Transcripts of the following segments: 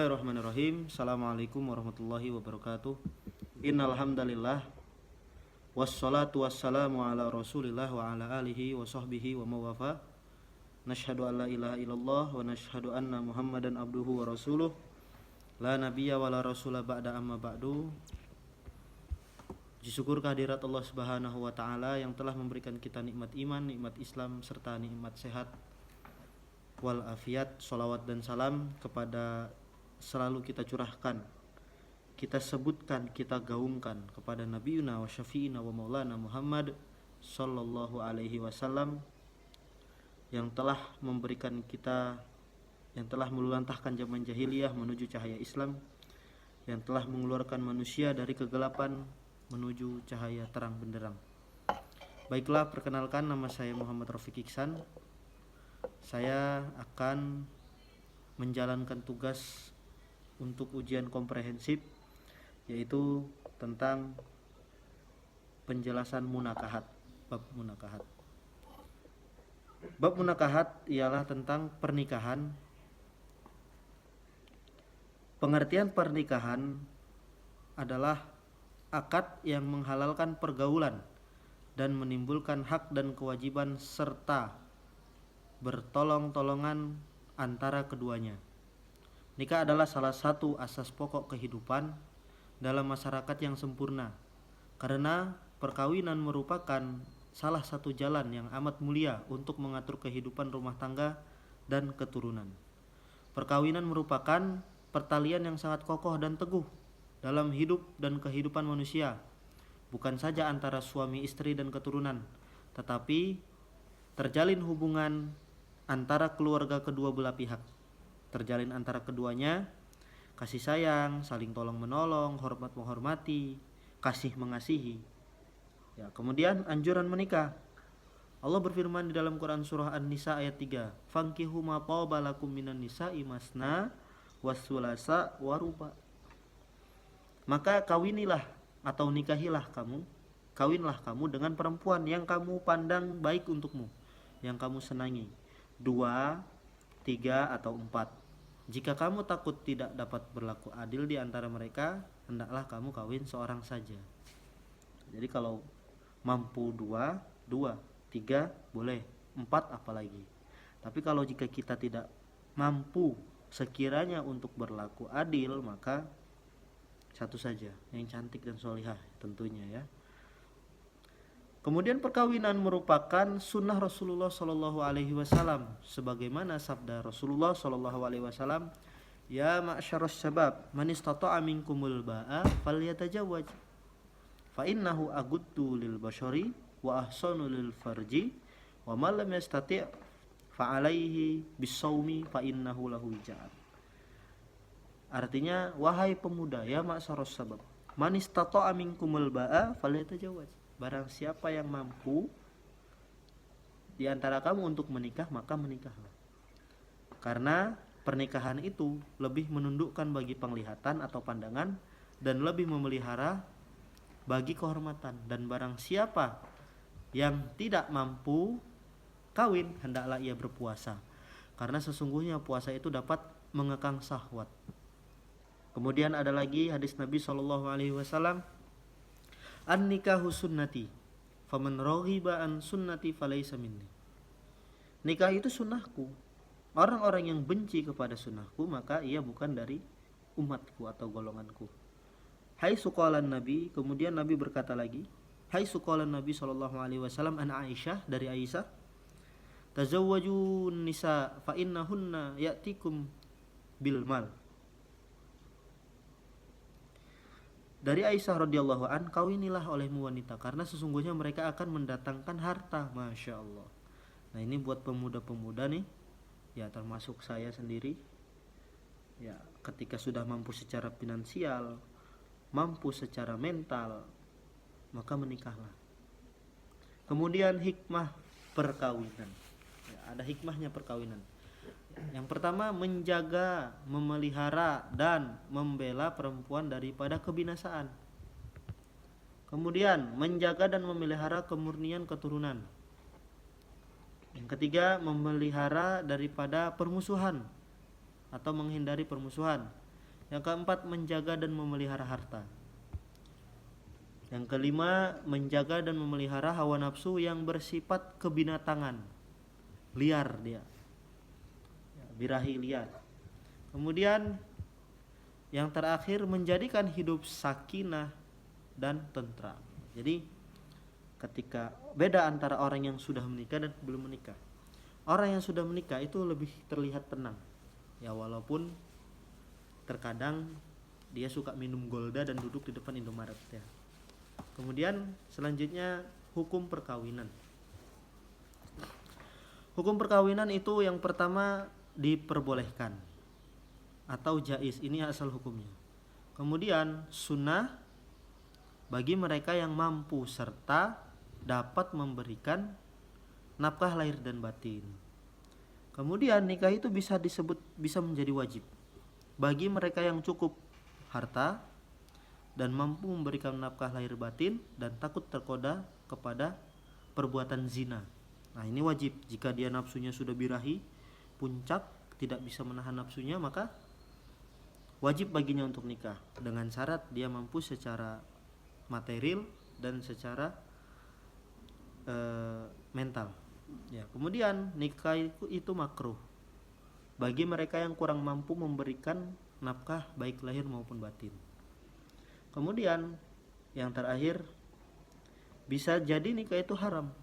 Bismillahirrahmanirrahim. Assalamualaikum warahmatullahi wabarakatuh. Innal hamdalillah wassalatu wassalamu ala Rasulillah wa ala alihi wa sahbihi wa mawafa. Nashhadu an la ilaha illallah wa nashhadu anna Muhammadan abduhu wa rasuluh. La nabiyya wa la rasula ba'da amma ba'du. Puji syukur kehadirat Allah Subhanahu wa taala yang telah memberikan kita nikmat iman, nikmat Islam serta nikmat sehat wal afiat. Shalawat dan salam kepada selalu kita curahkan, kita sebutkan, kita gaungkan kepada Nabiuna wa Syafi'ina wa Maulana Muhammad sallallahu alaihi wasallam yang telah memberikan kita, yang telah meluluhlantahkan zaman jahiliyah menuju cahaya Islam, yang telah mengeluarkan manusia dari kegelapan menuju cahaya terang benderang. Baiklah, perkenalkan, nama saya Muhammad Rafiq Iksan. Saya akan menjalankan tugas untuk ujian komprehensif, yaitu tentang penjelasan munakahat, bab munakahat. Bab munakahat ialah tentang pernikahan. Pengertian pernikahan adalah akad yang menghalalkan pergaulan dan menimbulkan hak dan kewajiban serta bertolong-tolongan antara keduanya. Nikah adalah salah satu asas pokok kehidupan dalam masyarakat yang sempurna, karena perkawinan merupakan salah satu jalan yang amat mulia untuk mengatur kehidupan rumah tangga dan keturunan. Perkawinan merupakan pertalian yang sangat kokoh dan teguh dalam hidup dan kehidupan manusia, bukan saja antara suami istri dan keturunan, tetapi terjalin hubungan antara keluarga kedua belah pihak. Terjalin antara keduanya kasih sayang, saling tolong menolong, hormat menghormati, kasih mengasihi. Ya, kemudian anjuran menikah. Allah berfirman di dalam Quran surah An-Nisa ayat 3, "Fankihu ma taba lakum minan nisa'i masna wasulasa waruba." Maka kawinilah atau nikahilah kamu, kawinlah kamu dengan perempuan yang kamu pandang baik untukmu, yang kamu senangi, 2, 3 atau 4. Jika kamu takut tidak dapat berlaku adil di antara mereka, hendaklah kamu kawin seorang saja. Jadi kalau mampu 2, 3 boleh, 4 apalagi. Tapi kalau jika kita tidak mampu sekiranya untuk berlaku adil, maka satu saja, yang cantik dan solihah tentunya ya. Kemudian perkawinan merupakan sunnah Rasulullah Shallallahu Alaihi Wasallam, sebagaimana sabda Rasulullah Shallallahu Alaihi Wasallam, "Ya ma'syaras syabab, man istata'a minkumul ba'a falyatajawwaj, fa innahu aguddu lil bashari wa ahsanu lil farji, wa man lam yastati' fa alaihi bisawmi fa innahu lahu wija'an." Artinya, wahai pemuda, ya ma'syaras syabab, man istata'a minkumul ba'a falyatajawwaj. Barang siapa yang mampu di antara kamu untuk menikah, maka menikahlah. Karena pernikahan itu lebih menundukkan bagi penglihatan atau pandangan dan lebih memelihara bagi kehormatan. Dan barang siapa yang tidak mampu kawin, hendaklah ia berpuasa. Karena sesungguhnya puasa itu dapat mengekang syahwat. Kemudian ada lagi hadis Nabi SAW, "An-nikahu sunnati, faman raghiba an sunnati falaysa minni." Nikah itu sunnahku. Orang-orang yang benci kepada sunnahku, maka ia bukan dari umatku atau golonganku. Hai suqalan Nabi, kemudian Nabi berkata lagi, hai suqalan Nabi SAW an Aisyah, dari Aisyah, "Tazawwajun nisa fa innahunna ya'tikum bil mal." Dari Aisyah radhiyallahu an, kawinilah olehmu wanita, karena sesungguhnya mereka akan mendatangkan harta. Masya Allah. Nah, ini buat pemuda-pemuda nih, ya termasuk saya sendiri. Ya, ketika sudah mampu secara finansial, mampu secara mental, maka menikahlah. Kemudian hikmah perkawinan. Ya, ada hikmahnya perkawinan. Yang pertama, menjaga, memelihara dan membela perempuan daripada kebinasaan. Kemudian menjaga dan memelihara kemurnian keturunan. Yang ketiga, memelihara daripada permusuhan atau menghindari permusuhan. Yang keempat, menjaga dan memelihara harta. Yang kelima, menjaga dan memelihara hawa nafsu yang bersifat kebinatangan, liar dia, birahi liar. Kemudian yang terakhir, menjadikan hidup sakinah dan tentram. Jadi ketika beda antara orang yang sudah menikah dan belum menikah. Orang yang sudah menikah itu lebih terlihat tenang. Ya walaupun terkadang dia suka minum Golda dan duduk di depan Indomaret ya. Kemudian selanjutnya hukum perkawinan. Hukum perkawinan itu yang pertama diperbolehkan atau jaiz, ini asal hukumnya. Kemudian sunnah bagi mereka yang mampu serta dapat memberikan nafkah lahir dan batin. Kemudian nikah itu bisa menjadi wajib bagi mereka yang cukup harta dan mampu memberikan nafkah lahir batin dan takut tergoda kepada perbuatan zina. Nah, ini wajib. Jika dia nafsunya sudah birahi, puncak, tidak bisa menahan nafsunya, maka wajib baginya untuk nikah dengan syarat dia mampu secara material dan secara mental. Ya, kemudian nikah itu makruh bagi mereka yang kurang mampu memberikan nafkah baik lahir maupun batin. Kemudian yang terakhir, bisa jadi nikah itu haram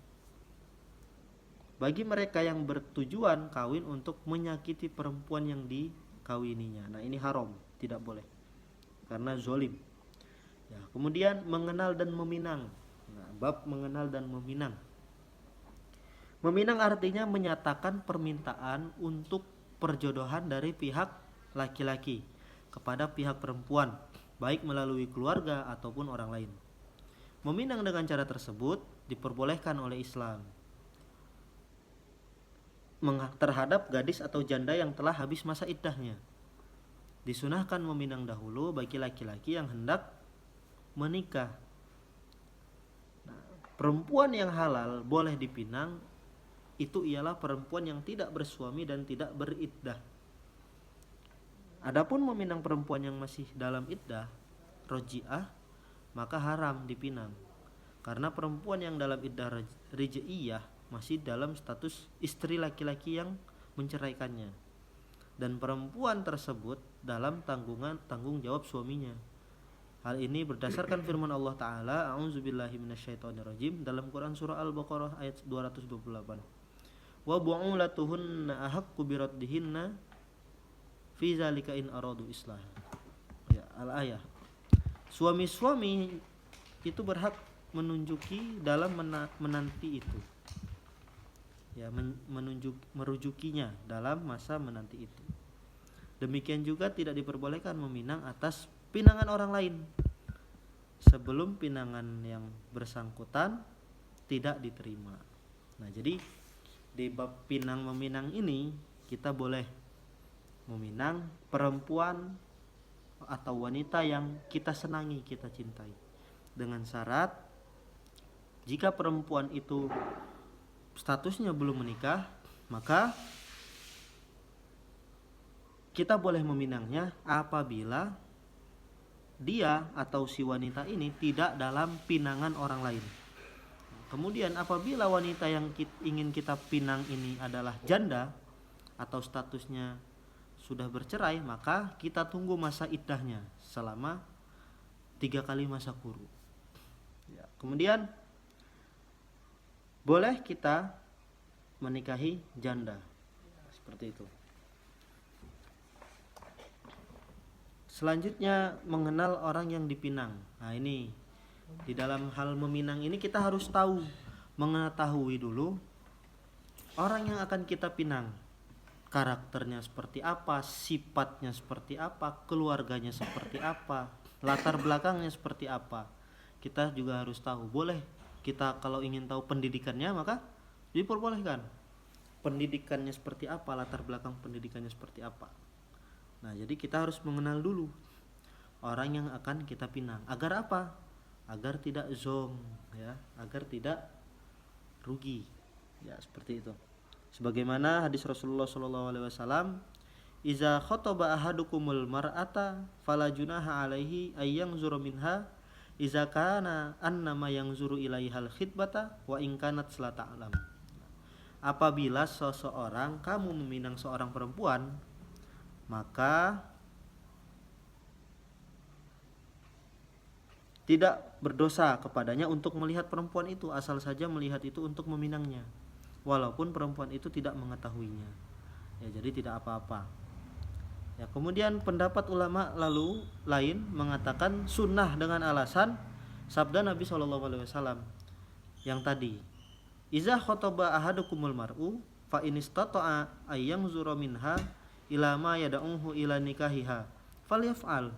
bagi mereka yang bertujuan kawin untuk menyakiti perempuan yang dikawininya. Nah, ini haram, tidak boleh karena zolim. Ya, kemudian mengenal dan meminang. Nah, bab mengenal dan meminang. Meminang artinya menyatakan permintaan untuk perjodohan dari pihak laki-laki kepada pihak perempuan, baik melalui keluarga ataupun orang lain. Meminang dengan cara tersebut diperbolehkan oleh Islam terhadap gadis atau janda yang telah habis masa iddahnya. Disunahkan meminang dahulu bagi laki-laki yang hendak menikah. Nah, perempuan yang halal boleh dipinang itu ialah perempuan yang tidak bersuami dan tidak beriddah. Adapun meminang perempuan yang masih dalam iddah, roji'ah, maka haram dipinang. Karena perempuan yang dalam iddah raj'iyah masih dalam status istri laki-laki yang menceraikannya. Dan perempuan tersebut dalam tanggung jawab suaminya. Hal ini berdasarkan firman Allah Ta'ala, A'udzubillahi minasyaitonirrajim, dalam Quran surah Al-Baqarah ayat 228. Wa bu'ulatuhunna ahaqqu biraddihinna fi zalika in aradu islah. Ya, al-ayah. Suami-suami itu berhak menunjuki dalam menanti itu. Ya, merujukinya dalam masa menanti itu. Demikian juga tidak diperbolehkan meminang atas pinangan orang lain sebelum pinangan yang bersangkutan tidak diterima. Nah, jadi di bab pinang meminang ini kita boleh meminang perempuan atau wanita yang kita senangi, kita cintai, dengan syarat jika perempuan itu statusnya belum menikah, maka kita boleh meminangnya apabila dia atau si wanita ini tidak dalam pinangan orang lain. Kemudian apabila wanita yang ingin kita pinang ini adalah janda atau statusnya sudah bercerai, maka kita tunggu masa iddahnya selama 3 kali masa kurun. Ya, kemudian boleh kita menikahi janda, seperti itu. Selanjutnya mengenal orang yang dipinang. Nah, ini di dalam hal meminang ini kita harus tahu, mengetahui dulu orang yang akan kita pinang, karakternya seperti apa, sifatnya seperti apa, keluarganya seperti apa, latar belakangnya seperti apa. Kita juga harus tahu. Boleh kita kalau ingin tahu pendidikannya, maka diperbolehkan. Pendidikannya seperti apa, latar belakang pendidikannya seperti apa. Nah, jadi kita harus mengenal dulu orang yang akan kita pinang. Agar apa? Agar tidak zong, ya, agar tidak rugi. Ya, seperti itu. Sebagaimana hadis Rasulullah SAW, Iza khotoba ahadukumul mar'ata fala junaha alaihi ayyanzura minha iza kana annama yanzuru ilaihal khitbata wa in kanat la ta'lam. Apabila seseorang kamu meminang seorang perempuan, maka tidak berdosa kepadanya untuk melihat perempuan itu, asal saja melihat itu untuk meminangnya, walaupun perempuan itu tidak mengetahuinya. Ya, jadi tidak apa-apa. Ya, kemudian pendapat ulama lalu lain mengatakan sunnah dengan alasan sabda Nabi SAW yang tadi, iza khotoba ahadukumul mar'u fa in istata'a ayyanzura minha ila ma yad'uhu ila nikahiha falyaf'al.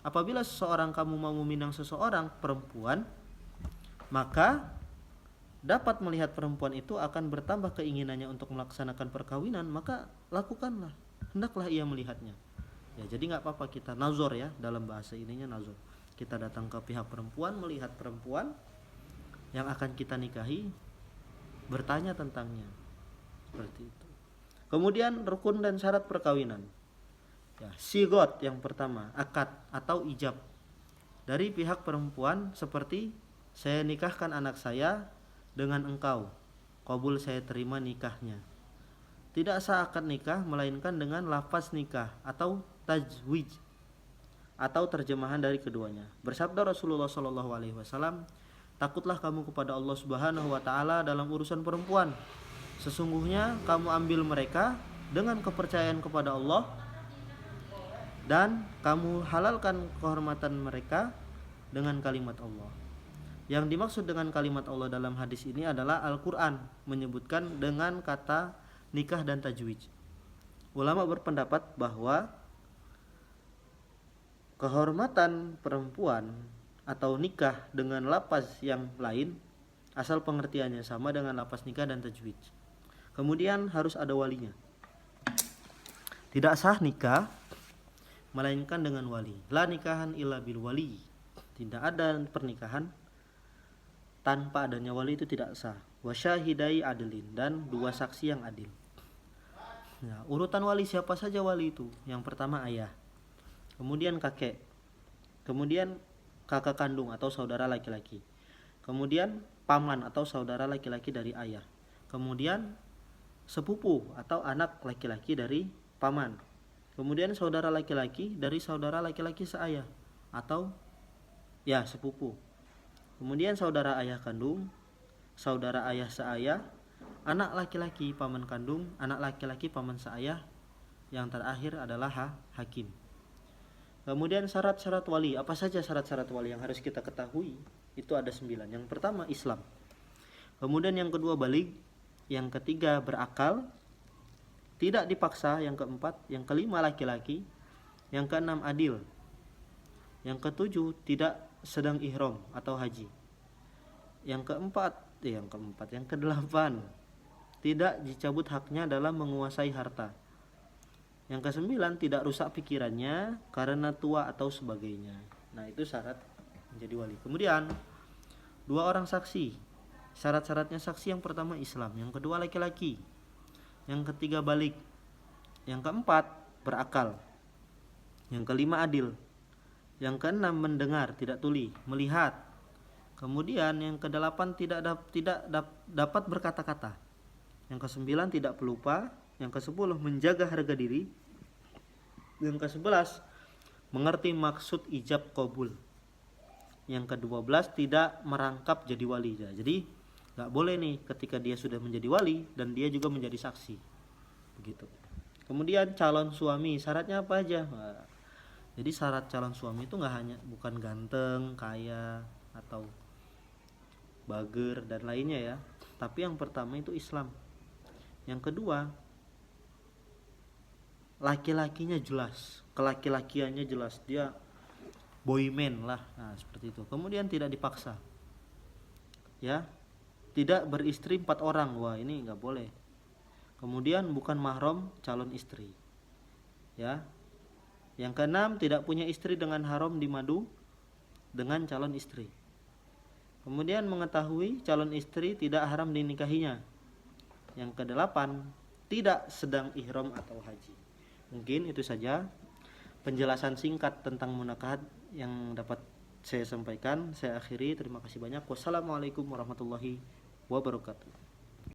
Apabila seseorang kamu mau meminang seseorang perempuan, maka dapat melihat perempuan itu akan bertambah keinginannya untuk melaksanakan perkawinan, maka lakukanlah, hendaklah ia melihatnya. Ya, jadi nggak apa-apa kita nazar, ya, dalam bahasa ininya nazar. Kita datang ke pihak perempuan, melihat perempuan yang akan kita nikahi, bertanya tentangnya, seperti itu. Kemudian rukun dan syarat perkawinan. Ya, sigot yang pertama, akad atau ijab dari pihak perempuan, seperti saya nikahkan anak saya dengan engkau, qabul saya terima nikahnya. Tidak sah akad nikah melainkan dengan lafaz nikah atau tajwid atau terjemahan dari keduanya. Bersabda Rasulullah SAW, takutlah kamu kepada Allah Subhanahu wa taala dalam urusan perempuan. Sesungguhnya kamu ambil mereka dengan kepercayaan kepada Allah, dan kamu halalkan kehormatan mereka dengan kalimat Allah. Yang dimaksud dengan kalimat Allah dalam hadis ini adalah Al-Quran menyebutkan dengan kata nikah dan tajwid. Ulama berpendapat bahwa kehormatan perempuan atau nikah dengan lafaz yang lain asal pengertiannya sama dengan lafaz nikah dan tajwid. Kemudian harus ada walinya. Tidak sah nikah melainkan dengan wali. La nikahan illa bil wali. Tidak ada pernikahan tanpa adanya wali, itu tidak sah. Wa syahidai adlin, dan dua saksi yang adil. Nah, urutan wali siapa saja wali itu? Yang pertama ayah, kemudian kakek, kemudian kakak kandung atau saudara laki-laki, kemudian paman atau saudara laki-laki dari ayah, kemudian sepupu atau anak laki-laki dari paman, kemudian saudara laki-laki dari saudara laki-laki seayah atau ya sepupu, kemudian saudara ayah kandung, saudara ayah seayah, anak laki-laki paman kandung, anak laki-laki paman seayah, yang terakhir adalah hakim. Kemudian syarat-syarat wali, apa saja syarat-syarat wali yang harus kita ketahui? Itu ada 9. Yang pertama Islam, kemudian yang kedua baligh, yang ketiga berakal, tidak dipaksa, yang keempat, yang kelima laki-laki, yang keenam adil, yang ketujuh tidak sedang ihram atau haji, yang kedelapan tidak dicabut haknya dalam menguasai harta, yang kesembilan tidak rusak pikirannya karena tua atau sebagainya. Nah, itu syarat menjadi wali. Kemudian 2 orang saksi. Syarat-syaratnya saksi, yang pertama Islam, yang kedua laki-laki, yang ketiga baligh, yang keempat berakal, yang kelima adil, yang keenam mendengar tidak tuli, melihat, kemudian yang kedelapan tidak dapat berkata-kata, yang kesembilan tidak pelupa, yang kesepuluh menjaga harga diri, yang kesebelas mengerti maksud ijab qabul, yang ke-12 tidak merangkap jadi wali. Jadi nggak boleh nih ketika dia sudah menjadi wali dan dia juga menjadi saksi, begitu. Kemudian calon suami, syaratnya apa aja? Nah, jadi syarat calon suami itu bukan ganteng, kaya, atau bager dan lainnya ya, tapi yang pertama itu Islam. Yang kedua, laki-lakinya jelas, kelaki-lakiannya jelas, dia boyman lah, nah seperti itu. Kemudian tidak dipaksa, ya, tidak beristri 4 orang, wah ini nggak boleh. Kemudian bukan mahram calon istri, ya. Yang keenam, tidak punya istri dengan haram dimadu dengan calon istri. Kemudian mengetahui calon istri tidak haram dinikahinya. Yang kedelapan, tidak sedang ihram atau haji. Mungkin itu saja penjelasan singkat tentang munakahat yang dapat saya sampaikan. Saya akhiri, terima kasih banyak. Wassalamualaikum warahmatullahi wabarakatuh.